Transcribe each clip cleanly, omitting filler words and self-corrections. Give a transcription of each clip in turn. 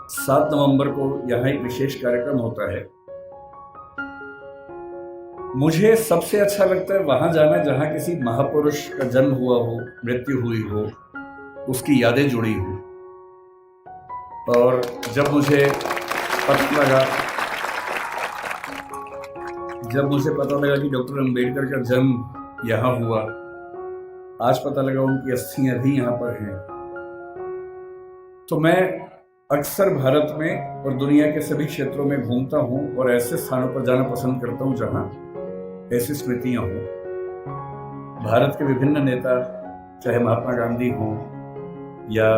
7 नवंबर को यहाँ एक विशेष कार्यक्रम होता है। मुझे सबसे अच्छा लगता है वहां जाना जहां किसी महापुरुष का जन्म हुआ हो, मृत्यु हुई हो, उसकी यादें जुड़ी हो। और जब मुझे पता लगा कि डॉक्टर अंबेडकर का जन्म यहाँ हुआ, आज पता लगा उनकी अस्थियां भी यहाँ पर हैं, तो मैं अक्सर भारत में और दुनिया के सभी क्षेत्रों में घूमता हूँ और ऐसे स्थानों पर जाना पसंद करता हूँ जहाँ ऐसी स्मृतियां हों। भारत के विभिन्न नेता, चाहे महात्मा गांधी हों या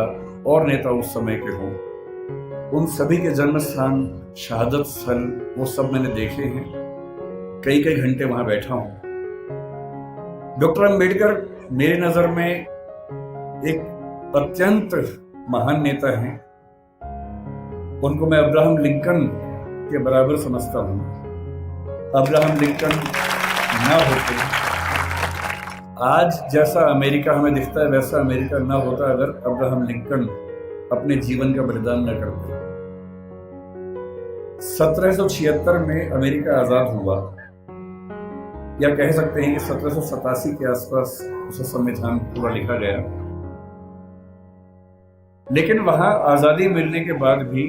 और नेता उस समय के हों, उन सभी के जन्म स्थान, शहादत स्थल, वो सब मैंने देखे हैं। कई कई घंटे वहां बैठा हूं। डॉक्टर अंबेडकर मेरे नजर में एक अत्यंत महान नेता हैं। उनको मैं अब्राहम लिंकन के बराबर समझता हूं। अब्राहम लिंकन ना होते, आज जैसा अमेरिका हमें दिखता है वैसा अमेरिका ना होता अगर अब्राहम लिंकन अपने जीवन का बलिदान न करते। 1776 में अमेरिका आजाद हुआ, या कह सकते हैं कि 1787 के आसपास उसे संविधान पूरा लिखा गया। लेकिन वहां आजादी मिलने के बाद भी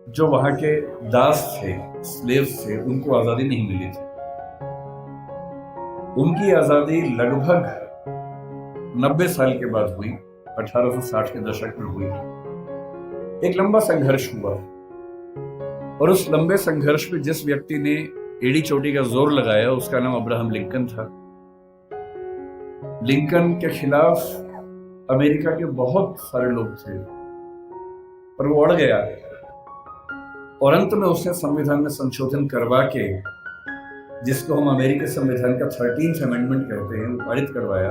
जो वहां के दास थे, स्लेव्स थे, उनको आजादी नहीं मिली थी। उनकी आजादी लगभग 90 साल के बाद हुई, 1860 के दशक में हुई। एक लंबा संघर्ष हुआ और उस लंबे संघर्ष में जिस व्यक्ति ने एड़ी चोटी का जोर लगाया उसका नाम अब्राहम लिंकन था। लिंकन के खिलाफ अमेरिका के बहुत सारे लोग थे, पर वो अड़ गया और अंत में उसने संविधान में संशोधन करवा के, जिसको हम अमेरिकी संविधान का 13th अमेंडमेंट कहते हैं, पारित करवाया।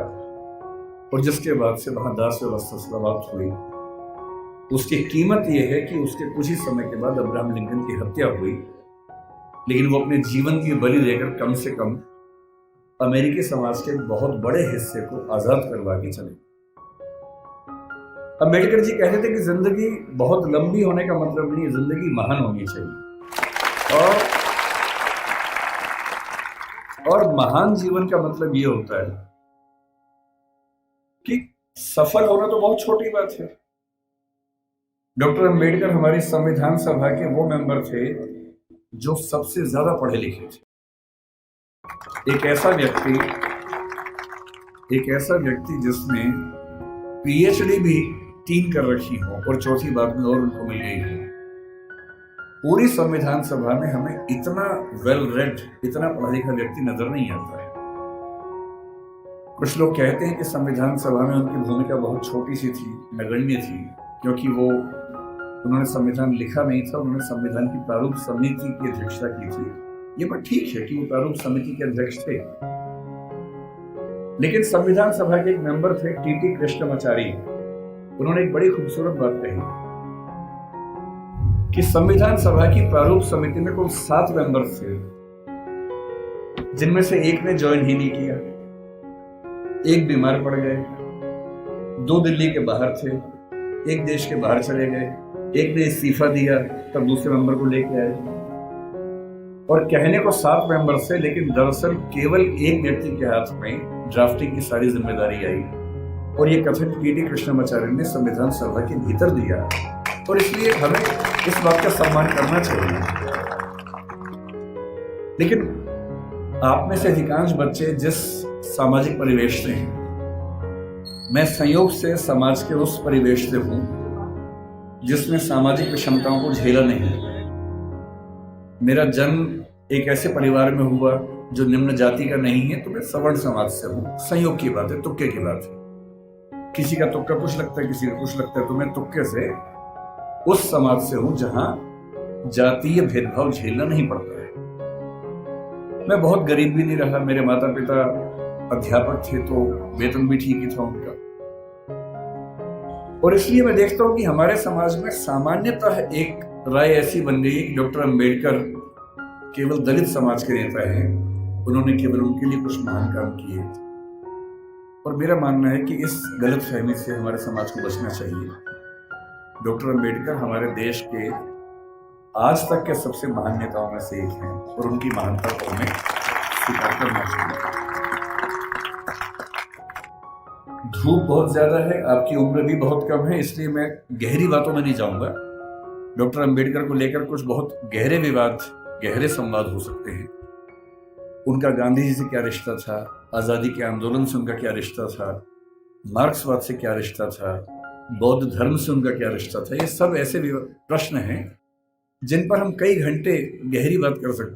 और जिसके बाद से वहां दास व्यवस्था समाप्त हुई। उसकी कीमत यह है कि उसके कुछ ही समय के बाद अब्राहम लिंकन की हत्या हुई, लेकिन वो अपने जीवन की बलि देकर कम से कम अमेरिकी समाज के बहुत बड़े हिस्से को आजाद करवा के चले। अम्बेडकर जी कहते थे कि जिंदगी बहुत लंबी होने का मतलब नहीं है, जिंदगी महान होनी चाहिए। और महान जीवन का मतलब ये होता है कि सफल होना तो बहुत छोटी बात है। डॉक्टर अंबेडकर हमारी संविधान सभा के वो मेंबर थे जो सबसे ज्यादा पढ़े लिखे थे। एक ऐसा व्यक्ति जिसने पीएचडी भी 3 कर रखी हो और चौथी बाद में और उनको मिल गई हो। पूरी संविधान सभा में हमें इतना वेल रेड, इतना पढ़ा लिखा व्यक्ति नजर नहीं आता है। कुछ लोग कहते हैं कि संविधान सभा में उनकी भूमिका बहुत छोटी सी थी, नगण्य थी, क्योंकि उन्होंने संविधान लिखा नहीं था, उन्होंने संविधान की प्रारूप समिति की अध्यक्षता की थी। ये बात ठीक है कि वो प्रारूप समिति के अध्यक्ष थे, लेकिन संविधान सभा के एक मेंबर थे टीटी कृष्णमाचारी। उन्होंने एक बड़ी खूबसूरत बात कही कि संविधान सभा की प्रारूप समिति में कुल 7 मेंबर थे, जिनमें से एक ने ज्वाइन ही नहीं किया, एक बीमार पड़ गए, 2 दिल्ली के बाहर थे, एक देश के बाहर चले गए, एक ने इस्तीफा दिया, तब दूसरे मेंबर को लेके आए। और कहने को 7 मेंबर थे, लेकिन दरअसल केवल एक व्यक्ति के हाथ में ड्राफ्टिंग की सारी जिम्मेदारी आई, और ये कथन टीटी कृष्णमाचार्य ने संविधान सभा के भीतर दिया। और इसलिए हमें इस बात का सम्मान करना चाहिए। लेकिन आप में से अधिकांश बच्चे जिस सामाजिक परिवेश से हैं, मैं संयोग से समाज के उस परिवेश से हूं जिसमें सामाजिक विषमताओं को झेला नहीं। मेरा जन्म एक ऐसे परिवार में हुआ जो निम्न जाति का नहीं है, तो मैं सवर्ण समाज से हूं। संयोग की बात है, तुक्के की बात है। किसी का तुक्का कुछ लगता है, किसी का कुछ लगता है, तो मैं तुक्के से उस समाज से हूं जहां जातीय भेदभाव झेलना नहीं पड़ता है। मैं बहुत गरीब भी नहीं रहा, मेरे माता पिता अध्यापक थे, तो वेतन भी ठीक ही था उनका। और इसलिए मैं देखता हूं कि हमारे समाज में सामान्यतः एक राय ऐसी बन गई कि डॉक्टर अंबेडकर केवल दलित समाज के नेता हैं, उन्होंने केवल उनके लिए कुछ महान काम किए। और मेरा मानना है कि इस गलत फहमी से हमारे समाज को बचना चाहिए। डॉक्टर अंबेडकर हमारे देश के आज तक के सबसे महान नेताओं में से एक हैं और उनकी महानता को हमें स्वीकार करना चाहिए। धूप बहुत ज्यादा है, आपकी उम्र भी बहुत कम है, इसलिए मैं गहरी बातों में नहीं जाऊंगा। डॉक्टर अंबेडकर को लेकर कुछ बहुत गहरे विवाद, गहरे संवाद हो सकते हैं। उनका गांधी जी से क्या रिश्ता था, आजादी के आंदोलन से उनका क्या रिश्ता था, मार्क्सवाद से क्या रिश्ता था, बौद्ध धर्म से उनका क्या रिश्ता था, ये सब ऐसे प्रश्न हैं जिन पर हम कई घंटे गहरी बात कर सकते हैं।